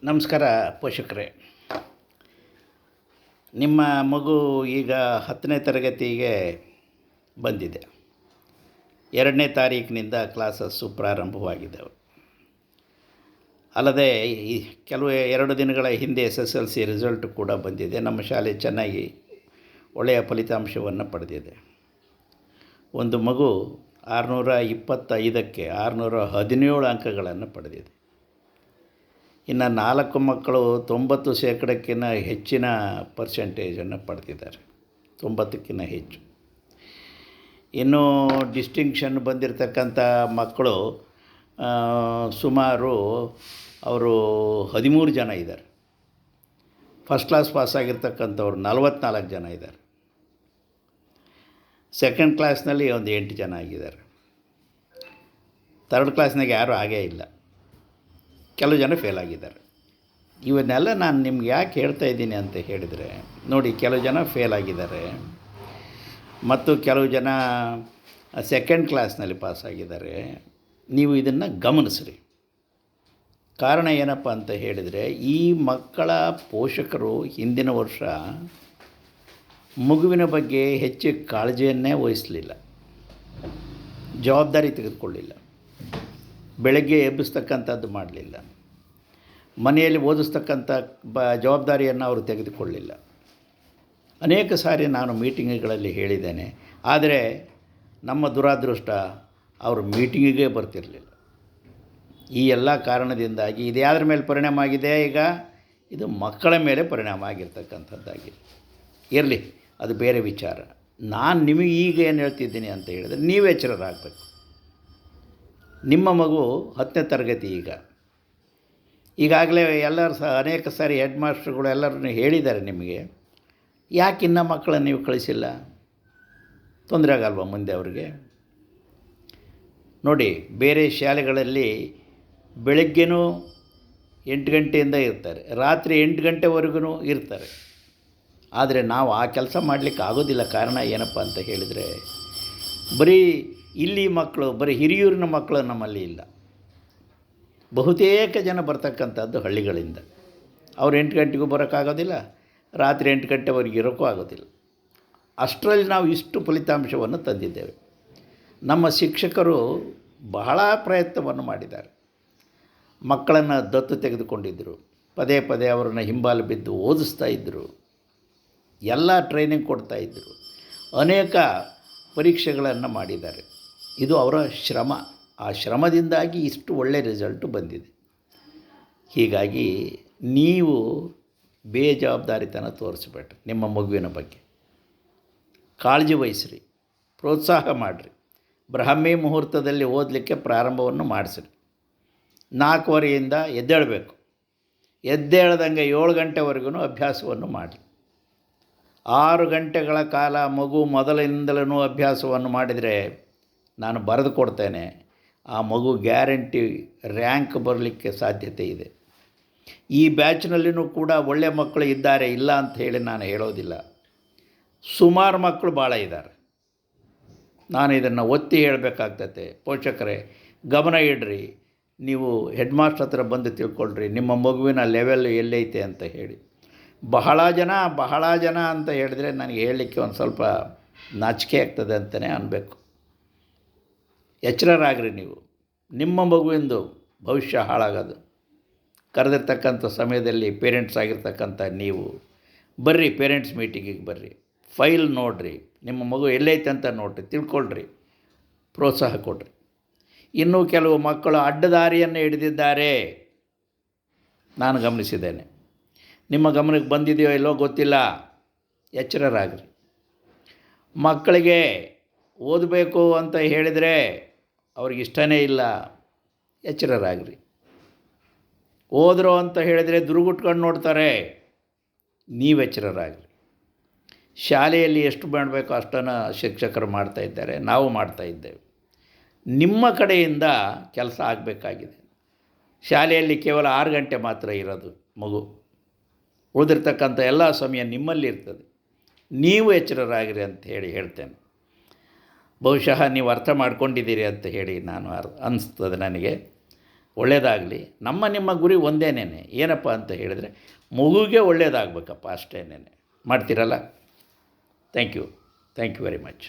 ನಮಸ್ಕಾರ ಪೋಷಕರೇ. ನಿಮ್ಮ ಮಗು ಈಗ 10ನೇ ತರಗತಿಗೆ ಬಂದಿದೆ. 2ನೇ ತಾರೀಕಿನಿಂದ ಕ್ಲಾಸಸ್ಸು ಪ್ರಾರಂಭವಾಗಿದ್ದವು. ಅಲ್ಲದೆ ಈ ಕೆಲವು 2 ದಿನಗಳ ಹಿಂದೆ SSLC ರಿಸಲ್ಟ್ ಕೂಡ ಬಂದಿದೆ. ನಮ್ಮ ಶಾಲೆ ಚೆನ್ನಾಗಿ ಒಳ್ಳೆಯ ಫಲಿತಾಂಶವನ್ನು ಪಡೆದಿದೆ. ಒಂದು ಮಗು 625ಕ್ಕೆ 617 ಅಂಕಗಳನ್ನು ಪಡೆದಿದೆ. ಇನ್ನು 4 ಮಕ್ಕಳು 90% ಹೆಚ್ಚಿನ ಪರ್ಸೆಂಟೇಜನ್ನು ಪಡೆದಿದ್ದಾರೆ, 90ಕ್ಕಿಂತ ಹೆಚ್ಚು. ಇನ್ನು ಡಿಸ್ಟಿಂಕ್ಷನ್ ಬಂದಿರತಕ್ಕಂಥ ಮಕ್ಕಳು ಸುಮಾರು ಅವರು 13 ಜನ ಇದ್ದಾರೆ. ಫಸ್ಟ್ ಕ್ಲಾಸ್ ಪಾಸಾಗಿರ್ತಕ್ಕಂಥವ್ರು 44 ಜನ ಇದ್ದಾರೆ. ಸೆಕೆಂಡ್ ಕ್ಲಾಸ್ನಲ್ಲಿ ಒಂದು 8 ಜನ ಆಗಿದ್ದಾರೆ. ಥರ್ಡ್ ಕ್ಲಾಸ್ನಾಗ ಯಾರೂ ಆಗೇ ಇಲ್ಲ. ಕೆಲವು ಜನ ಫೇಲ್ ಆಗಿದ್ದಾರೆ. ಇವನ್ನೆಲ್ಲ ನಾನು ನಿಮ್ಗೆ ಯಾಕೆ ಹೇಳ್ತಾ ಇದ್ದೀನಿ ಅಂತ ಹೇಳಿದರೆ, ನೋಡಿ, ಕೆಲವು ಜನ ಫೇಲ್ ಆಗಿದ್ದಾರೆ ಮತ್ತು ಕೆಲವು ಜನ ಸೆಕೆಂಡ್ ಕ್ಲಾಸ್ನಲ್ಲಿ ಪಾಸಾಗಿದ್ದಾರೆ. ನೀವು ಇದನ್ನು ಗಮನಿಸ್ರಿ. ಕಾರಣ ಏನಪ್ಪ ಅಂತ ಹೇಳಿದರೆ, ಈ ಮಕ್ಕಳ ಪೋಷಕರು ಹಿಂದಿನ ವರ್ಷ ಮಗುವಿನ ಬಗ್ಗೆ ಹೆಚ್ಚು ಕಾಳಜಿಯನ್ನೇ ವಹಿಸಲಿಲ್ಲ, ಜವಾಬ್ದಾರಿ ತೆಗೆದುಕೊಳ್ಳಿಲ್ಲ, ಬೆಳಗ್ಗೆ ಎಬ್ಬಿಸ್ತಕ್ಕಂಥದ್ದು ಮಾಡಲಿಲ್ಲ, ಮನೆಯಲ್ಲಿ ಓದಿಸ್ತಕ್ಕಂಥ ಜವಾಬ್ದಾರಿಯನ್ನು ಅವರು ತೆಗೆದುಕೊಳ್ಳಿಲ್ಲ. ಅನೇಕ ಸಾರಿ ನಾನು ಮೀಟಿಂಗ್ಗಳಲ್ಲಿ ಹೇಳಿದ್ದೇನೆ. ಆದರೆ ನಮ್ಮ ದುರಾದೃಷ್ಟ, ಅವರು ಮೀಟಿಂಗಿಗೆ ಬರ್ತಿರಲಿಲ್ಲ. ಈ ಎಲ್ಲ ಕಾರಣದಿಂದಾಗಿ ಇದು ಯಾವುದ್ರ ಮೇಲೆ ಪರಿಣಾಮ ಆಗಿದೆ? ಈಗ ಇದು ಮಕ್ಕಳ ಮೇಲೆ ಪರಿಣಾಮ ಆಗಿರ್ತಕ್ಕಂಥದ್ದಾಗಿದೆ. ಇರಲಿ, ಅದು ಬೇರೆ ವಿಚಾರ. ನಾನು ನಿಮಗೆ ಈಗ ಏನು ಹೇಳ್ತಿದ್ದೀನಿ ಅಂತ ಹೇಳಿದರೆ, ನೀವು ಎಚ್ಚರರಾಗಬೇಕು. ನಿಮ್ಮ ಮಗು 10ನೇ ತರಗತಿ ಈಗಾಗಲೇ ಎಲ್ಲರೂ ಅನೇಕ ಸಾರಿ ಹೆಡ್ ಮಾಸ್ಟರ್ಗಳು ಎಲ್ಲರೂ ಹೇಳಿದ್ದಾರೆ ನಿಮಗೆ. ಯಾಕೆ ಇನ್ನೂ ಮಕ್ಕಳನ್ನು ನೀವು ಕಳಿಸಿಲ್ಲ? ತೊಂದರೆ ಆಗಲ್ವ ಮುಂದೆ ಅವ್ರಿಗೆ? ನೋಡಿ, ಬೇರೆ ಶಾಲೆಗಳಲ್ಲಿ ಬೆಳಗ್ಗೆನೂ 8 ಗಂಟೆಯಿಂದ ಇರ್ತಾರೆ, ರಾತ್ರಿ 8 ಗಂಟೆವರೆಗೂ ಇರ್ತಾರೆ. ಆದರೆ ನಾವು ಆ ಕೆಲಸ ಮಾಡಲಿಕ್ಕೆ ಆಗೋದಿಲ್ಲ. ಕಾರಣ ಏನಪ್ಪ ಅಂತ ಹೇಳಿದರೆ, ಬರೀ ಇಲ್ಲಿ ಮಕ್ಕಳು, ಬರೀ ಹಿರಿಯೂರಿನ ಮಕ್ಕಳು ನಮ್ಮಲ್ಲಿ ಇಲ್ಲ. ಬಹುತೇಕ ಜನ ಬರ್ತಕ್ಕಂಥದ್ದು ಹಳ್ಳಿಗಳಿಂದ. ಅವ್ರು 8 ಗಂಟೆಗೂ ಬರೋಕ್ಕಾಗೋದಿಲ್ಲ, ರಾತ್ರಿ 8 ಗಂಟೆವರೆಗೆ ಇರೋಕ್ಕೂ ಆಗೋದಿಲ್ಲ. ಅಷ್ಟರಲ್ಲಿ ನಾವು ಇಷ್ಟು ಫಲಿತಾಂಶವನ್ನು ತಂದಿದ್ದೇವೆ. ನಮ್ಮ ಶಿಕ್ಷಕರು ಬಹಳ ಪ್ರಯತ್ನವನ್ನು ಮಾಡಿದ್ದಾರೆ. ಮಕ್ಕಳನ್ನು ದತ್ತು ತೆಗೆದುಕೊಂಡಿದ್ದರು, ಪದೇ ಪದೇ ಅವರನ್ನು ಹಿಂಬಾಲು ಬಿದ್ದು ಓದಿಸ್ತಾ ಇದ್ದರು, ಎಲ್ಲ ಟ್ರೈನಿಂಗ್ ಕೊಡ್ತಾಯಿದ್ದರು, ಅನೇಕ ಪರೀಕ್ಷೆಗಳನ್ನು ಮಾಡಿದ್ದಾರೆ. ಇದು ಅವರ ಶ್ರಮ. ಆ ಶ್ರಮದಿಂದಾಗಿ ಇಷ್ಟು ಒಳ್ಳೆಯ ರಿಸಲ್ಟು ಬಂದಿದೆ. ಹೀಗಾಗಿ ನೀವು ಬೇಜವಾಬ್ದಾರಿತನ ತೋರಿಸ್ಬೇಡ್ರಿ. ನಿಮ್ಮ ಮಗುವಿನ ಬಗ್ಗೆ ಕಾಳಜಿ ವಹಿಸ್ರಿ, ಪ್ರೋತ್ಸಾಹ ಮಾಡಿರಿ. ಬ್ರಾಹ್ಮಿ ಮುಹೂರ್ತದಲ್ಲಿ ಓದಲಿಕ್ಕೆ ಪ್ರಾರಂಭವನ್ನು ಮಾಡಿಸ್ರಿ. 4:15ಯಿಂದ ಎದ್ದೇಳಬೇಕು. ಎದ್ದೇಳ್ದಂಗೆ 7 ಗಂಟೆವರೆಗೂ ಅಭ್ಯಾಸವನ್ನು ಮಾಡಿ. 6 ಗಂಟೆಗಳ ಕಾಲ ಮಗು ಮೊದಲಿನಿಂದಲೂ ಅಭ್ಯಾಸವನ್ನು ಮಾಡಿದರೆ, ನಾನು ಬರೆದು ಕೊಡ್ತೇನೆ, ಆ ಮಗು ಗ್ಯಾರಂಟಿ ರ್ಯಾಂಕ್ ಬರಲಿಕ್ಕೆ ಸಾಧ್ಯತೆ ಇದೆ. ಈ ಬ್ಯಾಚ್ನಲ್ಲಿಯೂ ಕೂಡ ಒಳ್ಳೆಯ ಮಕ್ಕಳು ಇದ್ದಾರೆ, ಇಲ್ಲ ಅಂತ ಹೇಳಿ ನಾನು ಹೇಳೋದಿಲ್ಲ. ಸುಮಾರು ಮಕ್ಕಳು ಭಾಳ ಇದ್ದಾರೆ. ನಾನು ಇದನ್ನು ಒತ್ತಿ ಹೇಳಬೇಕಾಗ್ತದೆ. ಪೋಷಕರೇ, ಗಮನ ಇಡ್ರಿ. ನೀವು ಹೆಡ್ ಮಾಸ್ಟರ್ ಹತ್ರ ಬಂದು ತಿಳ್ಕೊಳ್ರಿ, ನಿಮ್ಮ ಮಗುವಿನ ಲೆವೆಲ್ ಎಲ್ಲೈತೆ ಅಂತ ಹೇಳಿ. ಬಹಳ ಜನ ಅಂತ ಹೇಳಿದ್ರೆ ನನಗೆ ಹೇಳಲಿಕ್ಕೆ ಒಂದು ಸ್ವಲ್ಪ ನಾಚಿಕೆ ಆಗ್ತದೆ ಅಂತಲೇ ಅನ್ನಬೇಕು. ಎಚ್ಚರರಾಗ್ರಿ ನೀವು. ನಿಮ್ಮ ಮಗುವಿಂದು ಭವಿಷ್ಯ ಹಾಳಾಗೋದು. ಕರೆದಿರ್ತಕ್ಕಂಥ ಸಮಯದಲ್ಲಿ ಪೇರೆಂಟ್ಸ್ ಆಗಿರ್ತಕ್ಕಂಥ ನೀವು ಬರ್ರಿ, ಪೇರೆಂಟ್ಸ್ ಮೀಟಿಂಗಿಗೆ ಬರ್ರಿ, ಫೈಲ್ ನೋಡಿರಿ, ನಿಮ್ಮ ಮಗು ಎಲ್ಲೈತೆ ಅಂತ ನೋಡಿರಿ, ತಿಳ್ಕೊಳ್ರಿ, ಪ್ರೋತ್ಸಾಹ ಕೊಡ್ರಿ. ಇನ್ನೂ ಕೆಲವು ಮಕ್ಕಳು ಅಡ್ಡದಾರಿಯನ್ನು ಹಿಡಿದಿದ್ದಾರೆ, ನಾನು ಗಮನಿಸಿದ್ದೇನೆ. ನಿಮ್ಮ ಗಮನಕ್ಕೆ ಬಂದಿದೆಯೋ ಇಲ್ಲೋ ಗೊತ್ತಿಲ್ಲ. ಎಚ್ಚರರಾಗ್ರಿ. ಮಕ್ಕಳಿಗೆ ಓದಬೇಕು ಅಂತ ಹೇಳಿದರೆ ಅವ್ರಿಗೆ ಇಷ್ಟನೇ ಇಲ್ಲ. ಎಚ್ಚರರಾಗ್ರಿ. ಓದ್ರು ಅಂತ ಹೇಳಿದರೆ ದುರುಗುಟ್ಕೊಂಡು ನೋಡ್ತಾರೆ. ನೀವು ಎಚ್ಚರರಾಗ್ರಿ. ಶಾಲೆಯಲ್ಲಿ ಎಷ್ಟು ಮಾಡಬೇಕೋ ಅಷ್ಟನ್ನು ಶಿಕ್ಷಕರು ಮಾಡ್ತಾಯಿದ್ದಾರೆ, ನಾವು ಮಾಡ್ತಾಯಿದ್ದೇವೆ. ನಿಮ್ಮ ಕಡೆಯಿಂದ ಕೆಲಸ ಆಗಬೇಕಾಗಿದೆ. ಶಾಲೆಯಲ್ಲಿ ಕೇವಲ 6 ಗಂಟೆ ಮಾತ್ರ ಇರೋದು ಮಗು. ಉಳಿದಿರ್ತಕ್ಕಂಥ ಎಲ್ಲ ಸಮಯ ನಿಮ್ಮಲ್ಲಿ ಇರ್ತದೆ. ನೀವು ಎಚ್ಚರರಾಗಿರಿ ಅಂತ ಹೇಳ್ತೇನೆ. ಬಹುಶಃ ನೀವು ಅರ್ಥ ಮಾಡ್ಕೊಂಡಿದ್ದೀರಿ ಅಂತ ಹೇಳಿ ನಾನು ಅನಿಸ್ತದೆ ನನಗೆ. ಒಳ್ಳೆಯದಾಗಲಿ. ನಿಮ್ಮ ಗುರಿ ಒಂದೇನೇ, ಏನಪ್ಪ ಅಂತ ಹೇಳಿದರೆ ಮಗುವಿಗೆ ಒಳ್ಳೆಯದಾಗಬೇಕಪ್ಪ, ಅಷ್ಟೇನೇ. ಮಾಡ್ತೀರಲ್ಲ? Thank you very much.